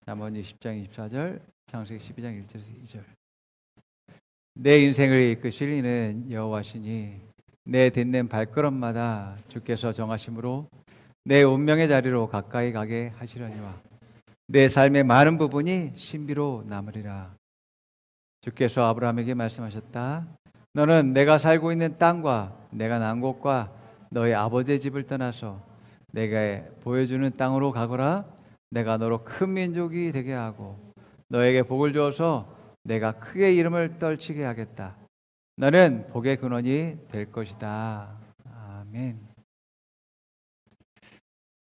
잠언 20장 24절, 창세기 12장 1절에서 2절. 내 인생을 이끄실 이는 여호와시니 내 딛는 발걸음마다 주께서 정하심으로 내 운명의 자리로 가까이 가게 하시려니와 내 삶의 많은 부분이 신비로 남으리라. 주께서 아브라함에게 말씀하셨다. 너는 내가 살고 있는 땅과 내가 난 곳과 너의 아버지의 집을 떠나서 내가 보여주는 땅으로 가거라. 내가 너로 큰 민족이 되게 하고 너에게 복을 주어서 내가 크게 이름을 떨치게 하겠다. 너는 복의 근원이 될 것이다. 아멘.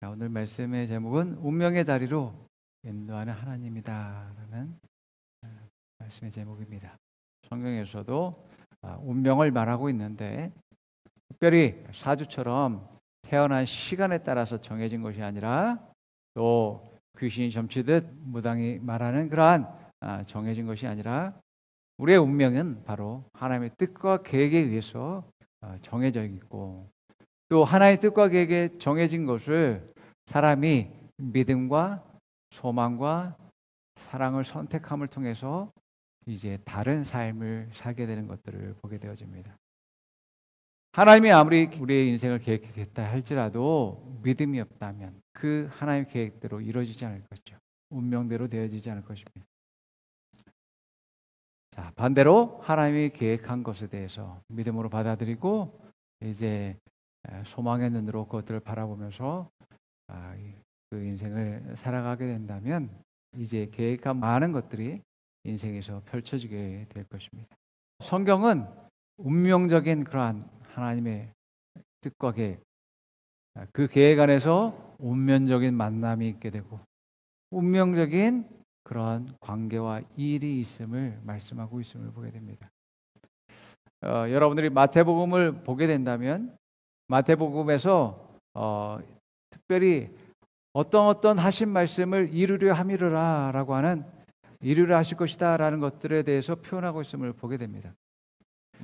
자, 오늘 말씀의 제목은 운명의 자리로 인도하는 하나님이다 라는 말씀의 제목입니다. 성경에서도 운명을 말하고 있는데 특별히 사주처럼 태어난 시간에 따라서 정해진 것이 아니라 또 귀신이 점치듯 무당이 말하는 그러한 정해진 것이 아니라 우리의 운명은 바로 하나님의 뜻과 계획에 의해서 정해져 있고 또 하나님의 뜻과 계획에 정해진 것을 사람이 믿음과 소망과 사랑을 선택함을 통해서 이제 다른 삶을 살게 되는 것들을 보게 되어집니다. 하나님이 아무리 우리의 인생을 계획했다 할지라도 믿음이 없다면 그 하나님의 계획대로 이루어지지 않을 것이죠. 운명대로 되어지지 않을 것입니다. 자, 반대로 하나님이 계획한 것에 대해서 믿음으로 받아들이고 이제 소망의 눈으로 그것들을 바라보면서 그 인생을 살아가게 된다면 이제 계획한 많은 것들이 인생에서 펼쳐지게 될 것입니다. 성경은 운명적인 그러한 하나님의 뜻과 계획, 그 계획 안에서 운명적인 만남이 있게 되고 운명적인 그러한 관계와 일이 있음을 말씀하고 있음을 보게 됩니다. 여러분들이 마태복음을 보게 된다면 마태복음에서 특별히 어떤 하신 말씀을 이루려 함이로라 라고 하는 이루려 하실 것이다 라는 것들에 대해서 표현하고 있음을 보게 됩니다.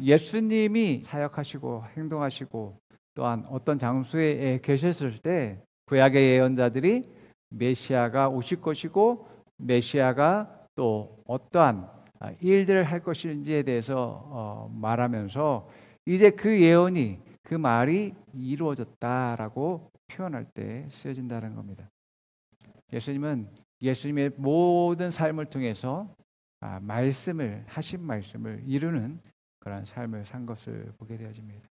예수님이 사역하시고 행동하시고 또한 어떤 장소에 계셨을 때 구약의 예언자들이 메시아가 오실 것이고 메시아가 또 어떠한 일들을 할 것인지에 대해서 말하면서 이제 그 예언이 그 말이 이루어졌다라고 표현할 때 쓰여진다는 겁니다. 예수님은 예수님의 모든 삶을 통해서 말씀을 하신 말씀을 이루는 그런 삶을 산 것을 보게 되어집니다.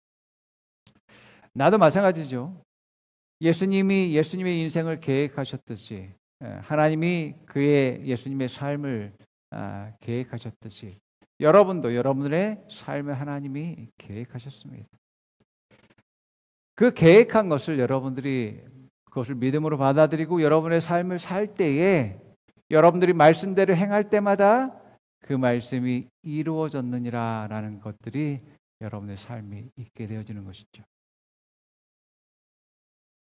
나도 마찬가지죠. 예수님이 예수님의 인생을 계획하셨듯이 하나님이 그의 예수님의 삶을 계획하셨듯이 여러분도 여러분의 삶을 하나님이 계획하셨습니다. 그 계획한 것을 여러분들이 그것을 믿음으로 받아들이고 여러분의 삶을 살 때에 여러분들이 말씀대로 행할 때마다 그 말씀이 이루어졌느니라 라는 것들이 여러분의 삶이 있게 되어지는 것이죠.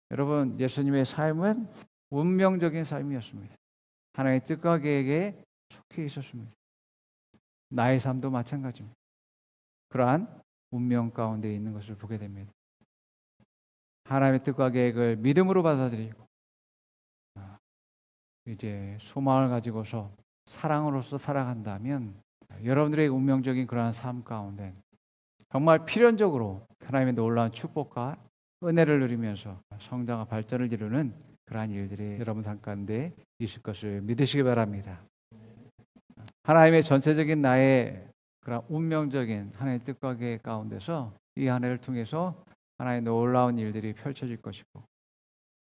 여러분, 예수님의 삶은 운명적인 삶이었습니다. 하나님의 뜻과 계획에 속해 있었습니다. 나의 삶도 마찬가지입니다. 그러한 운명 가운데 있는 것을 보게 됩니다. 하나님의 뜻과 계획을 믿음으로 받아들이고 이제 소망을 가지고서 사랑으로서 살아간다면 여러분들의 운명적인 그러한 삶 가운데 정말 필연적으로 하나님의 놀라운 축복과 은혜를 누리면서 성장과 발전을 이루는 그러한 일들이 여러분 삶 가운데 있을 것을 믿으시기 바랍니다. 하나님의 전체적인 나의 그런 운명적인 하나님의 뜻과 계획 가운데서 이 한 해를 통해서 하나님의 놀라운 일들이 펼쳐질 것이고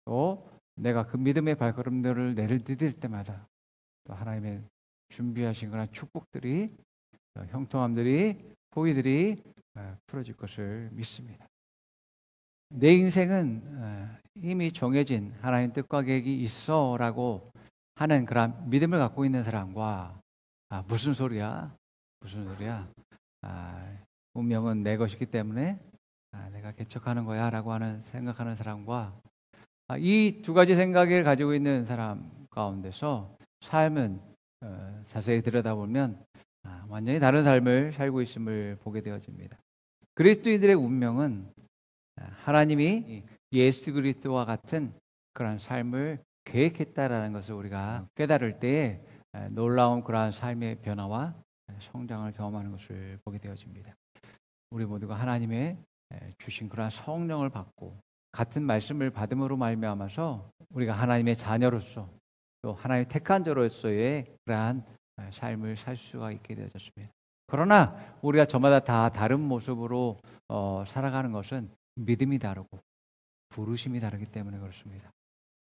또 내가 그 믿음의 발걸음들을 내디딜 때마다 또 하나님의 준비하신 그런 축복들이 형통함들이 호의들이 풀어질 것을 믿습니다. 내 인생은 이미 정해진 하나님 뜻과 계획이 있어라고 하는 그런 믿음을 갖고 있는 사람과 무슨 소리야? 운명은 내 것이기 때문에 내가 개척하는 거야 라고 하는 생각하는 사람과 이 두 가지 생각을 가지고 있는 사람 가운데서 삶은 자세히 들여다보면 완전히 다른 삶을 살고 있음을 보게 되어집니다. 그리스도인들의 운명은 하나님이 예수 그리스도와 같은 그런 삶을 계획했다라는 것을 우리가 깨달을 때에 놀라운 그러한 삶의 변화와 성장을 경험하는 것을 보게 되어집니다. 우리 모두가 하나님의 주신 그러한 성령을 받고 같은 말씀을 받음으로 말미암아서 우리가 하나님의 자녀로서 또 하나님의 택한 자로서의 그러한 삶을 살 수가 있게 되어졌습니다. 그러나 우리가 저마다 다 다른 모습으로 살아가는 것은 믿음이 다르고 부르심이 다르기 때문에 그렇습니다.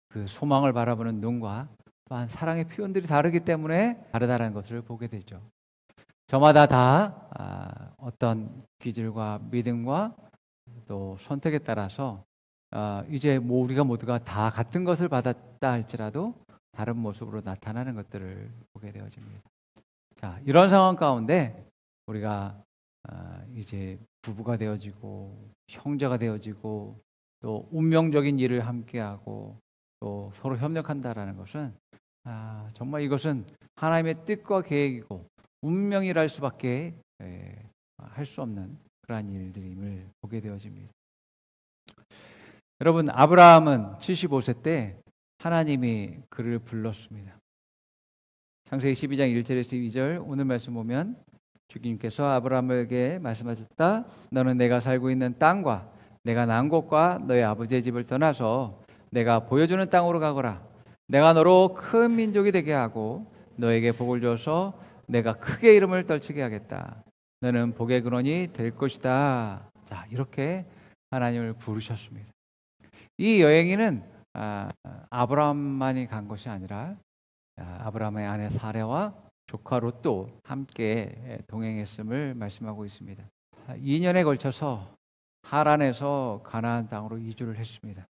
그 소망을 바라보는 눈과 또한 사랑의 표현들이 다르기 때문에 다르다는 것을 보게 되죠. 저마다 다 어떤 기질과 믿음과 또 선택에 따라서 이제 우리가 모두가 다 같은 것을 받았다 할지라도 다른 모습으로 나타나는 것들을 보게 되어집니다. 자, 이런 상황 가운데 우리가 이제 부부가 되어지고 형제가 되어지고 또 운명적인 일을 함께하고 또 서로 협력한다라는 것은 정말 이것은 하나님의 뜻과 계획이고 운명이랄 수밖에 할 수 없는 그러한 일들임을 보게 되어집니다. 여러분, 아브라함은 75세 때 하나님이 그를 불렀습니다. 창세기 12장 1절에서 2절 오늘 말씀 보면 주님께서 아브라함에게 말씀하셨다. 너는 내가 살고 있는 땅과 내가 난 곳과 너의 아버지의 집을 떠나서 내가 보여주는 땅으로 가거라. 내가 너로 큰 민족이 되게 하고 너에게 복을 줘서 내가 크게 이름을 떨치게 하겠다. 너는 복의 근원이 될 것이다. 자, 이렇게 하나님을 부르셨습니다. 이 여행에는 아브라함만이 간 것이 아니라 아브라함의 아내 사레와 조카 롯도 함께 동행했음을 말씀하고 있습니다. 2년에 걸쳐서 하란에서 가나안 땅으로 이주를 했습니다.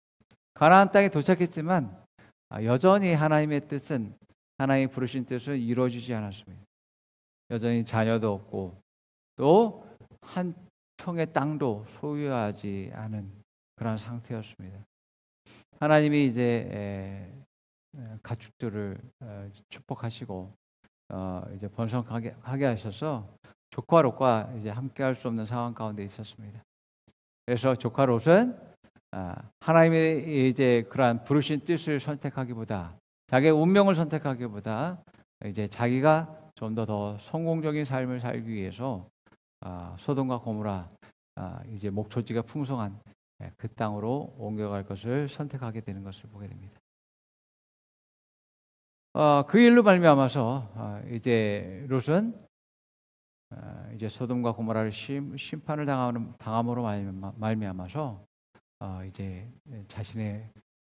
가나안 땅에 도착했지만 여전히 하나님의 뜻은 하나님이 부르신 뜻은 이루어지지 않았습니다. 여전히 자녀도 없고 또 한 평의 땅도 소유하지 않은 그런 상태였습니다. 하나님이 이제 가축들을 축복하시고 이제 번성하게 하셔서 조카 롯과 이제 함께할 수 없는 상황 가운데 있었습니다. 그래서 조카 롯은 하나님의 이제 그러한 부르신 뜻을 선택하기보다 자기의 운명을 선택하기보다 이제 자기가 좀 더 성공적인 삶을 살기 위해서 소돔과 고모라 이제 목초지가 풍성한 그 땅으로 옮겨갈 것을 선택하게 되는 것을 보게 됩니다. 그 일로 말미암아서 이제 롯은 이제 소돔과 고모라를 심판을 당함으로 말미암아서 이제 자신의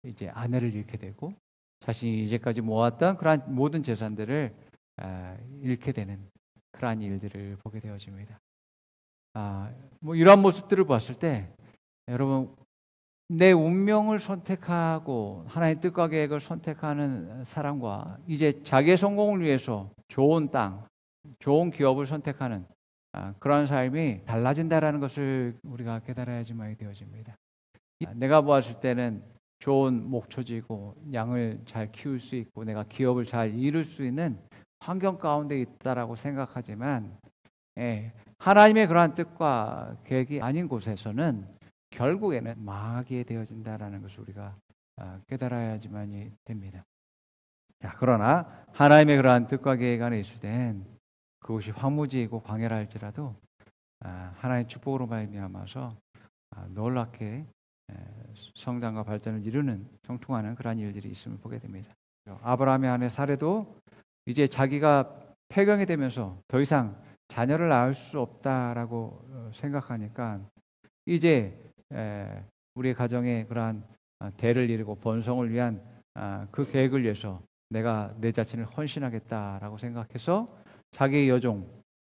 이제 아내를 잃게 되고 자신이 이제까지 모았던 그러한 모든 재산들을 잃게 되는 그러한 일들을 보게 되어집니다. 뭐 이러한 모습들을 봤을 때 여러분 내 운명을 선택하고 하나님의 뜻과 계획을 선택하는 사람과 이제 자기의 성공을 위해서 좋은 땅, 좋은 기업을 선택하는 그런 삶이 달라진다라는 것을 우리가 깨달아야지만 되어집니다. 내가 보았을 때는 좋은 목초지고 양을 잘 키울 수 있고 내가 기업을 잘 이룰 수 있는 환경 가운데 있다라고 생각하지만 하나님의 그러한 뜻과 계획이 아닌 곳에서는 결국에는 망하게 되어진다라는 것을 우리가 깨달아야지만이 됩니다. 자, 그러나 하나님의 그러한 뜻과 계획 안에 있을 땐 그것이 황무지이고 광야라 할지라도 하나님의 축복으로 말미암아서 놀랍게 성장과 발전을 이루는 형통하는 그러한 일들이 있음을 보게 됩니다. 아브라함의 아내 사레도 이제 자기가 폐경이 되면서 더 이상 자녀를 낳을 수 없다라고 생각하니까 이제 우리의 가정에 그러한 대를 이루고 번성을 위한 그 계획을 위해서 내가 내 자신을 헌신하겠다라고 생각해서 자기의 여종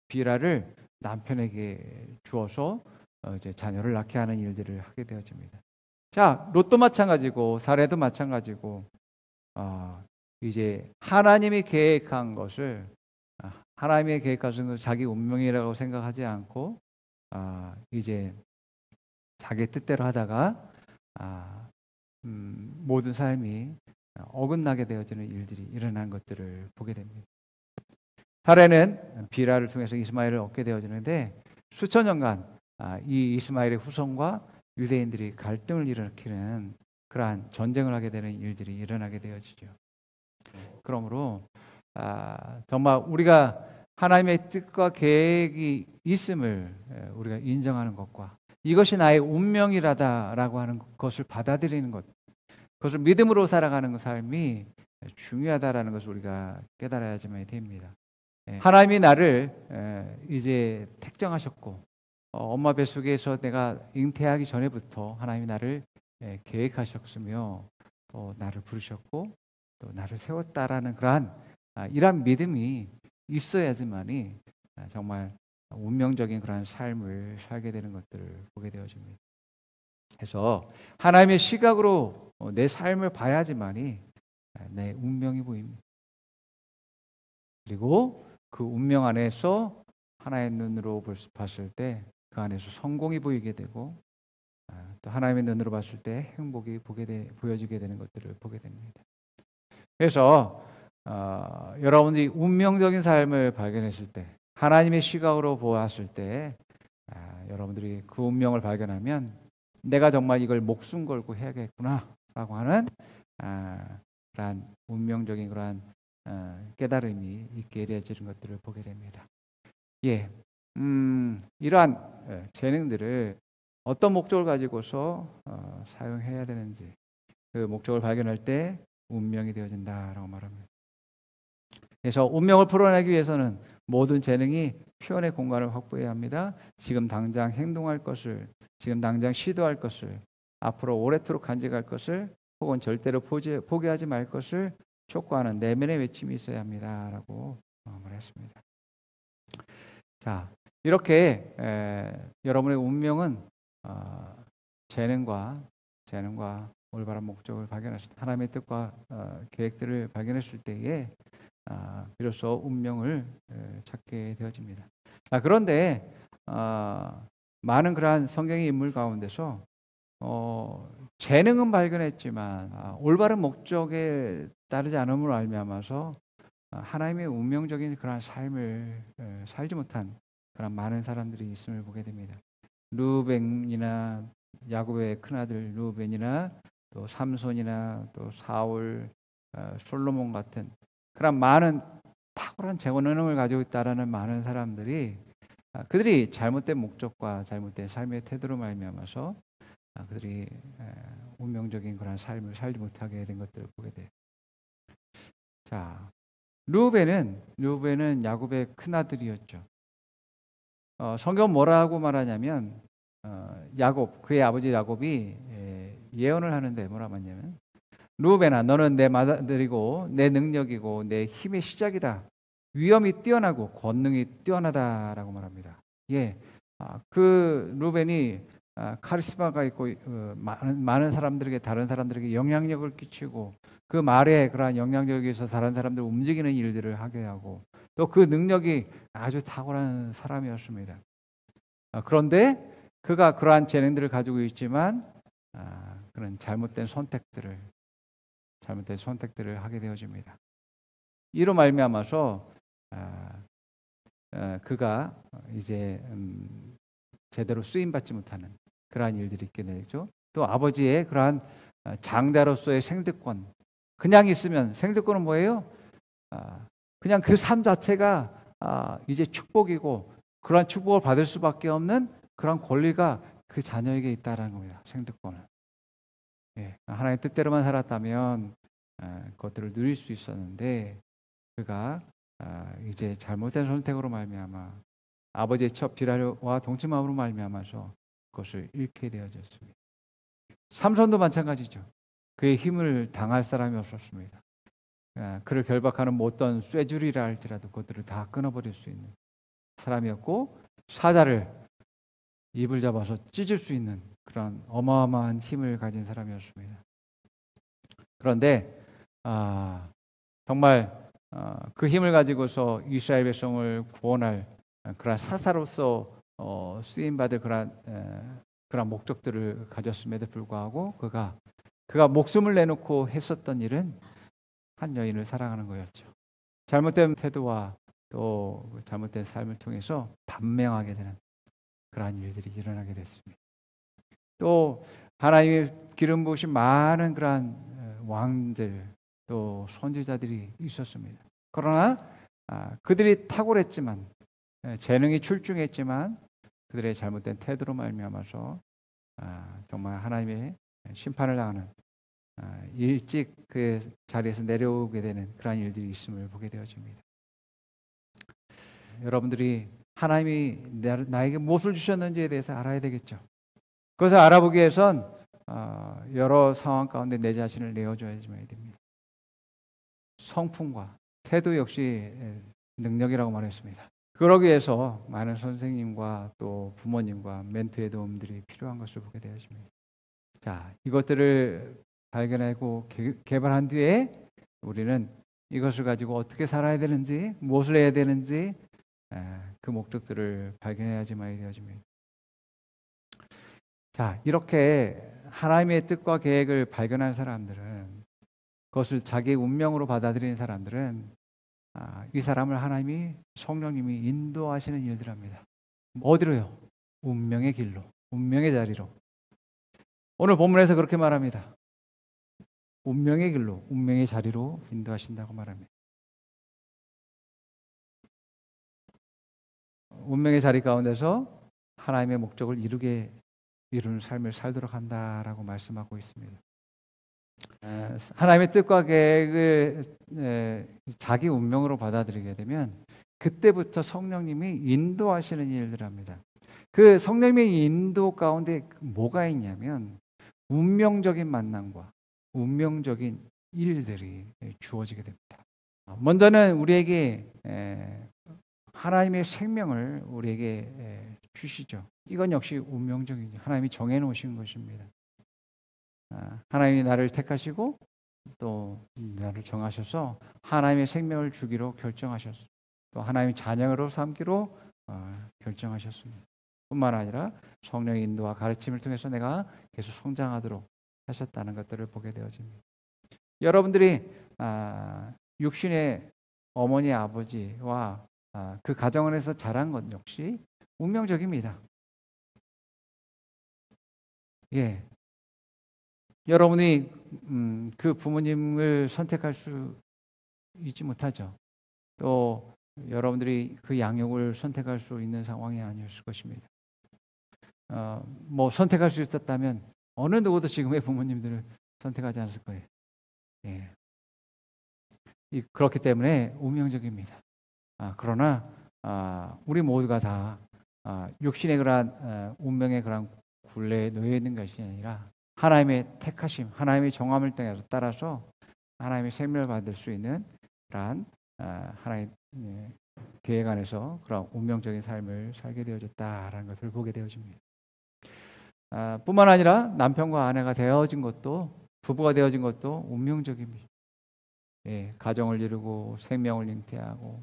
비라를 남편에게 주어서 이제 자녀를 낳게 하는 일들을 하게 되어집니다. 자, 롯도 마찬가지고 사레도 마찬가지고 이제 하나님이 계획한 것을 하나님의 계획하신 것을 자기 운명이라고 생각하지 않고 이제 자기 뜻대로 하다가 모든 삶이 어긋나게 되어지는 일들이 일어난 것들을 보게 됩니다. 사레는 비라를 통해서 이스마엘을 얻게 되어지는데 수천 년간 이 이스마엘의 후손과 유대인들이 갈등을 일으키는 그러한 전쟁을 하게 되는 일들이 일어나게 되어지죠. 그러므로 정말 우리가 하나님의 뜻과 계획이 있음을 우리가 인정하는 것과 이것이 나의 운명이라다라고 하는 것을 받아들이는 것, 그것을 믿음으로 살아가는 삶이 중요하다라는 것을 우리가 깨달아야지만 됩니다. 하나님이 나를 이제 택정하셨고 엄마 뱃속에서 내가 잉태하기 전에부터 하나님이 나를 계획하셨으며 또 나를 부르셨고 또 나를 세웠다라는 그러한 이러한 믿음이 있어야지만이 정말 운명적인 그러한 삶을 살게 되는 것들을 보게 되어집니다. 그래서 하나님의 시각으로 내 삶을 봐야지만이 내 운명이 보입니다. 그리고 그 운명 안에서 하나의 눈으로 봤을 때 그 안에서 성공이 보이게 되고 또 하나님의 눈으로 봤을 때 행복이 보여지게 되는 것들을 보게 됩니다. 그래서 여러분들이 운명적인 삶을 발견했을 때 하나님의 시각으로 보았을 때 여러분들이 그 운명을 발견하면 내가 정말 이걸 목숨 걸고 해야겠구나라고 하는 그러한 운명적인 그러한 깨달음이 있게 되어지는 것들을 보게 됩니다. 이러한 재능들을 어떤 목적을 가지고서 사용해야 되는지 그 목적을 발견할 때 운명이 되어진다라고 말합니다. 그래서 운명을 풀어내기 위해서는 모든 재능이 표현의 공간을 확보해야 합니다. 지금 당장 행동할 것을, 지금 당장 시도할 것을, 앞으로 오래도록 간직할 것을, 혹은 절대로 포기하지 말 것을 촉구하는 내면의 외침이 있어야 합니다라고 말했습니다. 자, 이렇게 여러분의 운명은 재능과 올바른 목적을 발견했을 때, 하나님의 뜻과 계획들을 발견했을 때에 비로소 운명을 찾게 되어집니다. 그런데 많은 그러한 성경의 인물 가운데서 재능은 발견했지만 올바른 목적에 따르지 않음으로 말미암아서 하나님의 운명적인 그런 삶을 살지 못한 그런 많은 사람들이 있음을 보게 됩니다. 루벤이나 야곱의 큰아들 루벤이나 또 삼손이나 또 사울, 솔로몬 같은 그런 많은 탁월한 재능을 가지고 있다라는 많은 사람들이 그들이 잘못된 목적과 잘못된 삶의 태도로 말미암아서 그들이 운명적인 그런 삶을 살지 못하게 된 것들을 보게 돼요. 자, 르우벤은 야곱의 큰 아들이었죠. 성경 뭐라고 말하냐면 야곱, 그의 아버지 야곱이 예언을 하는데 뭐라 말하냐면 르우벤아, 너는 내 맏아들이고 내 능력이고 내 힘의 시작이다. 위엄이 뛰어나고 권능이 뛰어나다라고 말합니다. 그 르우벤이 카리스마가 있고 많은 사람들에게, 다른 사람들에게 영향력을 끼치고 그 말에 그러한 영향력에 의해서 다른 사람들을 움직이는 일들을 하게 하고 또 그 능력이 아주 탁월한 사람이었습니다. 그런데 그가 그러한 재능들을 가지고 있지만 그런 잘못된 선택들을 하게 되어집니다. 이로 말미암아서 그가 이제 제대로 쓰임받지 못하는 그러한 일들이 있게 되죠. 또 아버지의 그러한 장자로서의 생득권, 그냥 있으면 생득권은 뭐예요? 그냥 그 삶 자체가 이제 축복이고 그러한 축복을 받을 수밖에 없는 그런 권리가 그 자녀에게 있다라는 겁니다. 생득권은. 하나님의 뜻대로만 살았다면 그것들을 누릴 수 있었는데 그가 이제 잘못된 선택으로 말미암아 아버지의 첫 비라와 동침함으로 말미암아서 그것을 잃게 되어졌습니다. 삼손도 마찬가지죠. 그의 힘을 당할 사람이 없었습니다. 그를 결박하는 어떤 쇠줄이라 할지라도 그것들을 다 끊어버릴 수 있는 사람이었고 사자를 입을 잡아서 찢을 수 있는 그런 어마어마한 힘을 가진 사람이었습니다. 그런데 정말 그 힘을 가지고서 이스라엘 백성을 구원할 그런 사사로서 쓰임받을 그런 목적들을 가졌음에도 불구하고 그가 목숨을 내놓고 했었던 일은 한 여인을 사랑하는 거였죠. 잘못된 태도와 또 잘못된 삶을 통해서 단명하게 되는 그러한 일들이 일어나게 됐습니다. 또 하나님의 기름 부으신 많은 그러한 왕들 또 선지자들이 있었습니다. 그러나 그들이 탁월했지만 재능이 출중했지만 그들의 잘못된 태도로 말미암아서 정말 하나님의 심판을 당하는 일찍 그 자리에서 내려오게 되는 그러한 일들이 있음을 보게 되어집니다. 여러분들이 하나님이 나에게 무엇을 주셨는지에 대해서 알아야 되겠죠. 그것을 알아보기 위해선 여러 상황 가운데 내 자신을 내어줘야지만 됩니다. 성품과 태도 역시 능력이라고 말했습니다. 그러기 위해서 많은 선생님과 또 부모님과 멘토의 도움들이 필요한 것을 보게 되어집니다. 자, 이것들을 발견하고 개발한 뒤에 우리는 이것을 가지고 어떻게 살아야 되는지, 무엇을 해야 되는지 그 목적들을 발견해야지만 되어집니다. 자, 이렇게 하나님의 뜻과 계획을 발견한 사람들은, 그것을 자기의 운명으로 받아들이는 사람들은 이 사람을 하나님이, 성령님이 인도하시는 일들을 합니다. 어디로요? 운명의 길로, 운명의 자리로. 오늘 본문에서 그렇게 말합니다. 운명의 길로, 운명의 자리로 인도하신다고 말합니다. 운명의 자리 가운데서 하나님의 목적을 이루는 삶을 살도록 한다라고 말씀하고 있습니다. 하나님의 뜻과 계획을 자기 운명으로 받아들이게 되면 그때부터 성령님이 인도하시는 일들을 합니다. 그 성령님의 인도 가운데 뭐가 있냐면 운명적인 만남과 운명적인 일들이 주어지게 됩니다. 먼저는 우리에게 하나님의 생명을 우리에게 주시죠. 이건 역시 운명적인, 하나님이 정해놓으신 것입니다. 하나님이 나를 택하시고 또 나를 정하셔서 하나님의 생명을 주기로 결정하셨습니다. 또 하나님의 자녀로 삼기로 결정하셨습니다. 뿐만 아니라 성령의 인도와 가르침을 통해서 내가 계속 성장하도록 하셨다는 것들을 보게 되어집니다. 여러분들이 육신의 어머니 아버지와 그 가정 안에서 자란 것 역시 운명적입니다. 예, 여러분이 그 부모님을 선택할 수 있지 못하죠. 또 여러분들이 그 양육을 선택할 수 있는 상황이 아니었을 것입니다. 뭐 선택할 수 있었다면 어느 누구도 지금의 부모님들을 선택하지 않았을 거예요. 예. 그렇기 때문에 운명적입니다. 그러나 우리 모두가 다 육신의 그러한 운명의 그러한 굴레에 놓여 있는 것이 아니라 하나님의 택하심, 하나님의 정함을 따라서 하나님의 생명을 받을 수 있는 그러한 하나님의 계획 안에서 그런 운명적인 삶을 살게 되어졌다라는 것을 보게 되어집니다. 뿐만 아니라 남편과 아내가 되어진 것도, 부부가 되어진 것도 운명적입니다. 예, 가정을 이루고 생명을 잉태하고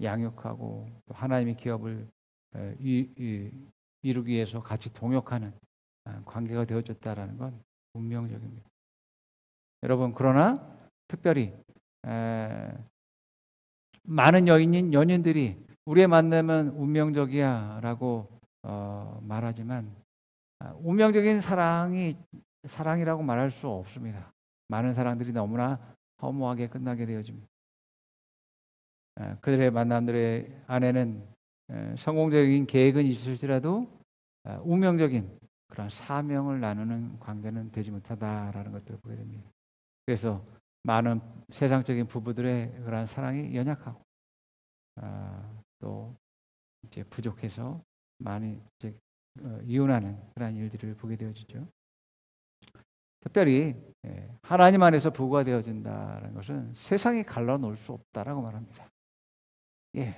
양육하고 또 하나님의 기업을 이루기 위해서 같이 동역하는 관계가 되어졌다라는 건 운명적입니다. 여러분, 그러나 특별히 많은 연인들이 우리의 만남은 운명적이야라고 말하지만 운명적인 사랑이라고 말할 수 없습니다. 많은 사랑들이 너무나 허무하게 끝나게 되어집니다. 그들의 만남들의 안에는 성공적인 계획은 있을지라도 운명적인 그런 사명을 나누는 관계는 되지 못하다라는 것들을 보게 됩니다. 그래서 많은 세상적인 부부들의 그런 사랑이 연약하고 또 이제 부족해서 많이 이제 이혼하는 그런 일들을 보게 되어지죠. 특별히 하나님 안에서 부부가 되어진다는 것은 세상이 갈라놓을 수 없다라고 말합니다. 예,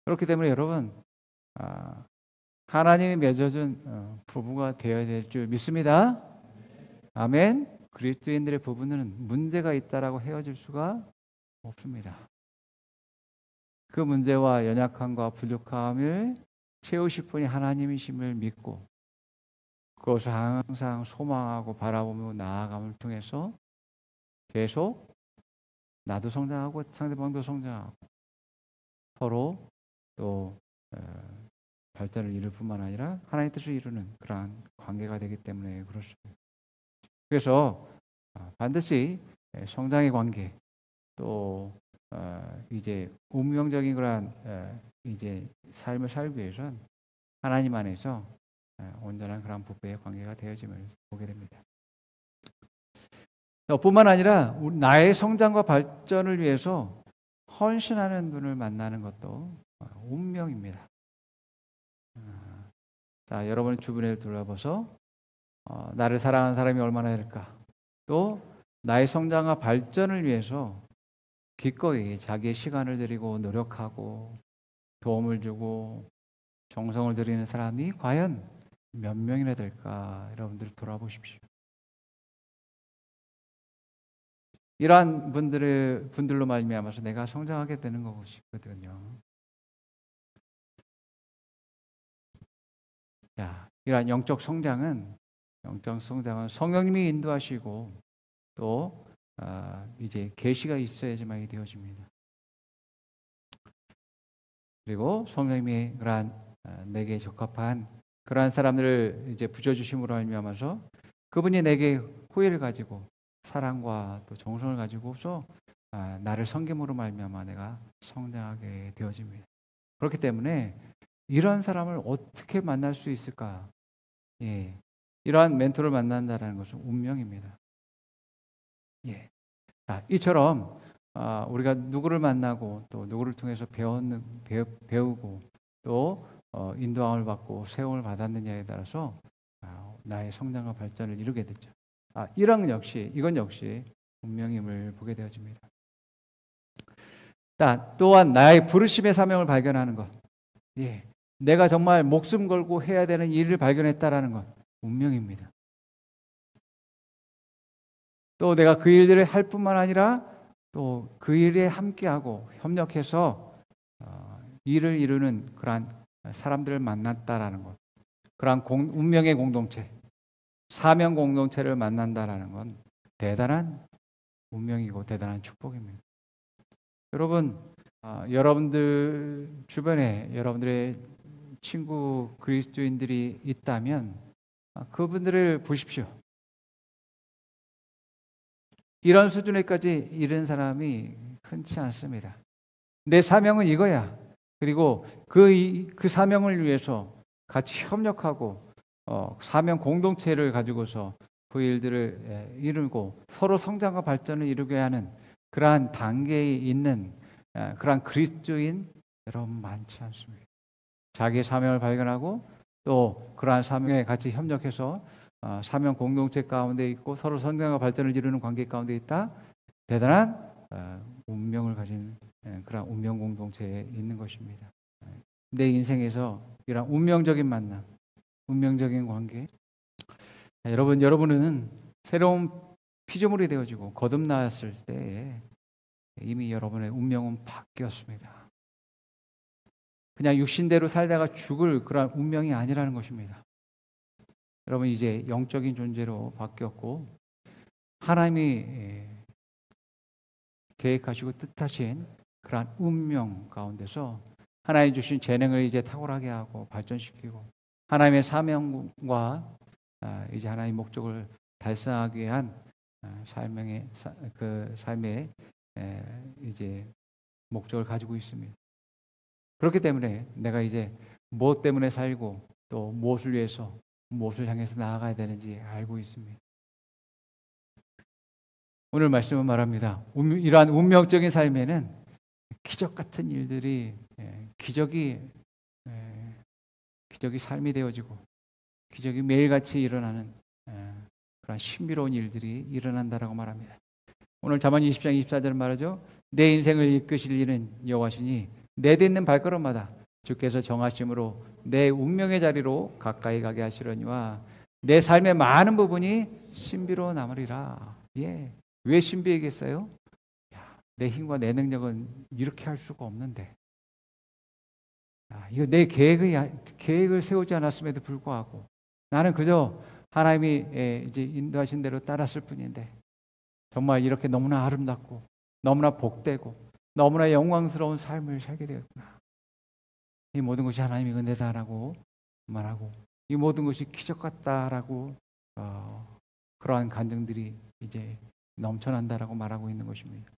그렇기 때문에 여러분 하나님이 맺어준 부부가 되어야 될 줄 믿습니다. 아멘. 그리스도인들의 부부는 문제가 있다라고 헤어질 수가 없습니다. 그 문제와 연약함과 부족함을 채우실 분이 하나님이심을 믿고 그것을 항상 소망하고 바라보며 나아감을 통해서 계속 나도 성장하고 상대방도 성장하고 서로 또 발전을 이룰 뿐만 아니라 하나님의 뜻을 이루는 그러한 관계가 되기 때문에 그렇습니다. 그래서 반드시 성장의 관계 또 이제 운명적인 그러한 이제 삶을 살기 위해서는 하나님 안에서 온전한 그런 부부의 관계가 되어짐을 보게 됩니다. 뿐만 아니라 나의 성장과 발전을 위해서 헌신하는 분을 만나는 것도 운명입니다. 자, 여러분 주변을 둘러봐서 나를 사랑하는 사람이 얼마나 될까? 또 나의 성장과 발전을 위해서 기꺼이 자기의 시간을 들이고 노력하고 도움을 주고 정성을 들이는 사람이 과연 몇 명이나 될까? 여러분들 돌아보십시오. 이러한 분들로 말미암아서 내가 성장하게 되는 것이거든요. 자, 이러한 영적 성장은 성령님이 인도하시고 또 이제 계시가 있어야지만 되어집니다. 그리고 성령님이 그러한 내게 적합한 그러한 사람들을 이제 부여주심으로 말미암아서 그분이 내게 호의를 가지고 사랑과 또 정성을 가지고서 나를 섬김으로 말미암아 내가 성장하게 되어집니다. 그렇기 때문에 이런 사람을 어떻게 만날 수 있을까? 예, 이러한 멘토를 만난다는 것은 운명입니다. 예, 이처럼 우리가 누구를 만나고 또 누구를 통해서 배우고 또 인도함을 받고 세움을 받았느냐에 따라서 나의 성장과 발전을 이루게 되죠. 이건 역시 운명임을 보게 되어집니다. 또한 나의 부르심의 사명을 발견하는 것. 예, 내가 정말 목숨 걸고 해야 되는 일을 발견했다라는 것. 운명입니다. 또 내가 그 일들을 할 뿐만 아니라 또 그 일에 함께하고 협력해서 일을 이루는 그러한 사람들을 만났다라는 것. 그러한 운명의 공동체, 사명 공동체를 만난다라는 건 대단한 운명이고 대단한 축복입니다. 여러분, 여러분들 주변에 여러분들의 친구 그리스도인들이 있다면 그분들을 보십시오. 이런 수준에까지 이른 사람이 흔치 않습니다. 내 사명은 이거야. 그리고 그 사명을 위해서 같이 협력하고 사명 공동체를 가지고서 그 일들을 이루고 서로 성장과 발전을 이루게 하는 그러한 단계에 있는 그러한 그리스도인 여러분 많지 않습니다. 자기의 사명을 발견하고 또 그러한 사명에 같이 협력해서 사명 공동체 가운데 있고 서로 성장과 발전을 이루는 관계 가운데 있다. 대단한 운명을 가진 그런 운명 공동체에 있는 것입니다. 내 인생에서 이런 운명적인 만남, 운명적인 관계. 여러분은 새로운 피조물이 되어지고 거듭났을 때에 이미 여러분의 운명은 바뀌었습니다. 그냥 육신대로 살다가 죽을 그런 운명이 아니라는 것입니다. 여러분 이제 영적인 존재로 바뀌었고 하나님이 계획하시고 뜻하신 그러한 운명 가운데서 하나님 주신 재능을 이제 탁월하게 하고 발전시키고 하나님의 사명과 이제 하나님의 목적을 달성하기 위한 삶의 이제 목적을 가지고 있습니다. 그렇기 때문에 내가 이제 무엇 때문에 살고 또 무엇을 위해서 무엇을 향해서 나아가야 되는지 알고 있습니다. 오늘 말씀은 말합니다. 이러한 운명적인 삶에는 기적 같은 일들이 기적이 삶이 되어지고 기적이 매일같이 일어나는 그런 신비로운 일들이 일어난다라고 말합니다. 오늘 잠언 20장 24절 말하죠. 내 인생을 이끄실 이는 여호와시니 내 딛는 발걸음마다 주께서 정하심으로 내 운명의 자리로 가까이 가게 하시려니와 내 삶의 많은 부분이 신비로 남으리라. 예. 왜 신비하겠어요? 내 힘과 내 능력은 이렇게 할 수가 없는데. 이거 내 계획을 세우지 않았음에도 불구하고 나는 그저 하나님이 이제 인도하신 대로 따랐을 뿐인데 정말 이렇게 너무나 아름답고 너무나 복되고 너무나 영광스러운 삶을 살게 되었구나. 이 모든 것이 하나님의 은혜다라고 말하고 이 모든 것이 기적 같다라고 그러한 간증들이 이제 넘쳐난다라고 말하고 있는 것입니다.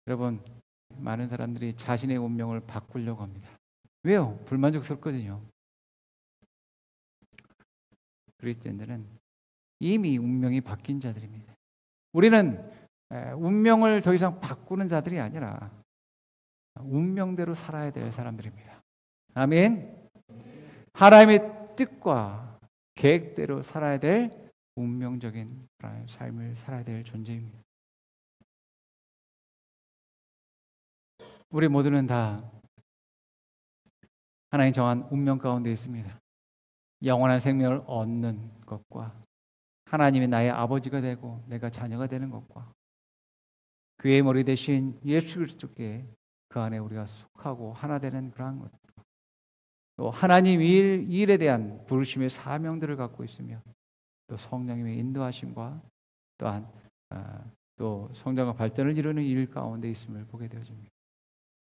여러분, 많은 사람들이 자신의 운명을 바꾸려고 합니다. 왜요? 불만족스럽거든요. 그리스도인들은 이미 운명이 바뀐 자들입니다. 우리는 운명을 더 이상 바꾸는 자들이 아니라 운명대로 살아야 될 사람들입니다. 아멘. 하나님의 뜻과 계획대로 살아야 될 운명적인 삶을 살아야 될 존재입니다. 우리 모두는 다 하나님 정한 운명 가운데 있습니다. 영원한 생명을 얻는 것과 하나님이 나의 아버지가 되고 내가 자녀가 되는 것과 그의 머리 대신 예수 그리스도께 그 안에 우리가 속하고 하나 되는 그러한 것, 또 하나님 일에 대한 부르심의 사명들을 갖고 있으며 또 성령님의 인도하심과 또한 또 성장과 발전을 이루는 일 가운데 있음을 보게 되어집니다.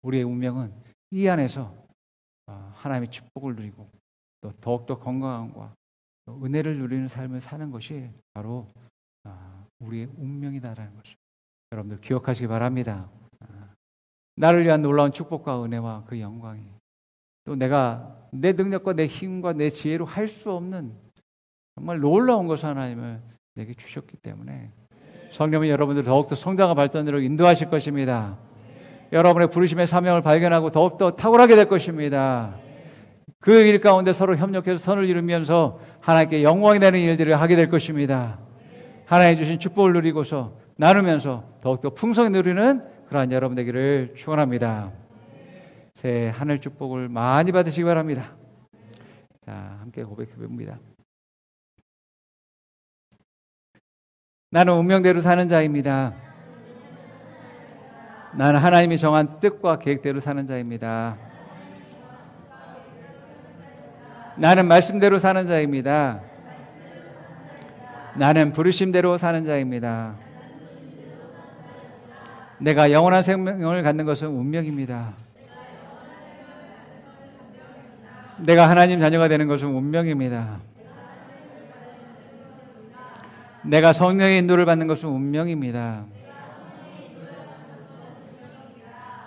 우리의 운명은 이 안에서 하나님의 축복을 누리고 또 더욱더 건강함과 또 은혜를 누리는 삶을 사는 것이 바로 우리의 운명이다라는 것을 여러분들 기억하시기 바랍니다. 나를 위한 놀라운 축복과 은혜와 그 영광이 또 내가 내 능력과 내 힘과 내 지혜로 할 수 없는 정말 놀라운 것을 하나님을 내게 주셨기 때문에 성령이 여러분들 더욱더 성장과 발전으로 인도하실 것입니다. 여러분의 부르심의 사명을 발견하고 더욱더 탁월하게 될 것입니다. 그 일 가운데 서로 협력해서 선을 이루면서 하나님께 영광이 되는 일들을 하게 될 것입니다. 하나님 주신 축복을 누리고서 나누면서 더욱더 풍성히 누리는 그러한 여러분 되기를 축원합니다. 새 하늘 축복을 많이 받으시기 바랍니다. 자, 함께 고백해 봅니다. 나는 운명대로 사는 자입니다. 나는 하나님이 정한 뜻과 계획대로 사는 자입니다. 나는 말씀대로 사는 자입니다. 나는 부르심대로 사는 자입니다. 내가 영원한 생명을 갖는 것은 운명입니다. 내가 하나님 자녀가 되는 것은 운명입니다. 내가 성령의 인도를 받는 것은 운명입니다.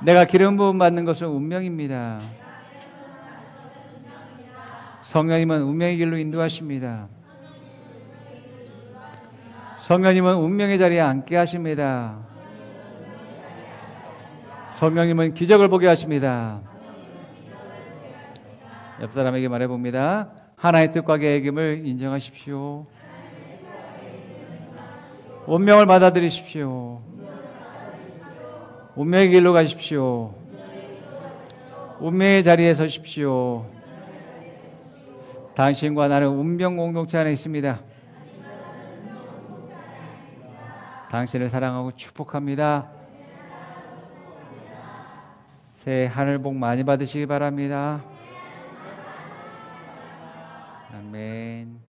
내가 기름 부음 받는 것은 운명입니다. 성령님은 운명의 길로 인도하십니다. 성령님은 운명의 자리에 앉게 하십니다. 성령님은 기적을 보게 하십니다. 옆 사람에게 말해봅니다. 하나님의 뜻과 계획임을 인정하십시오. 운명을 받아들이십시오. 운명의 길로 가십시오. 운명의 자리에 서십시오. 당신과 나는 운명 공동체 안에 있습니다. 당신을 사랑하고 축복합니다. 새해 하늘 복 많이 받으시기 바랍니다. 아멘.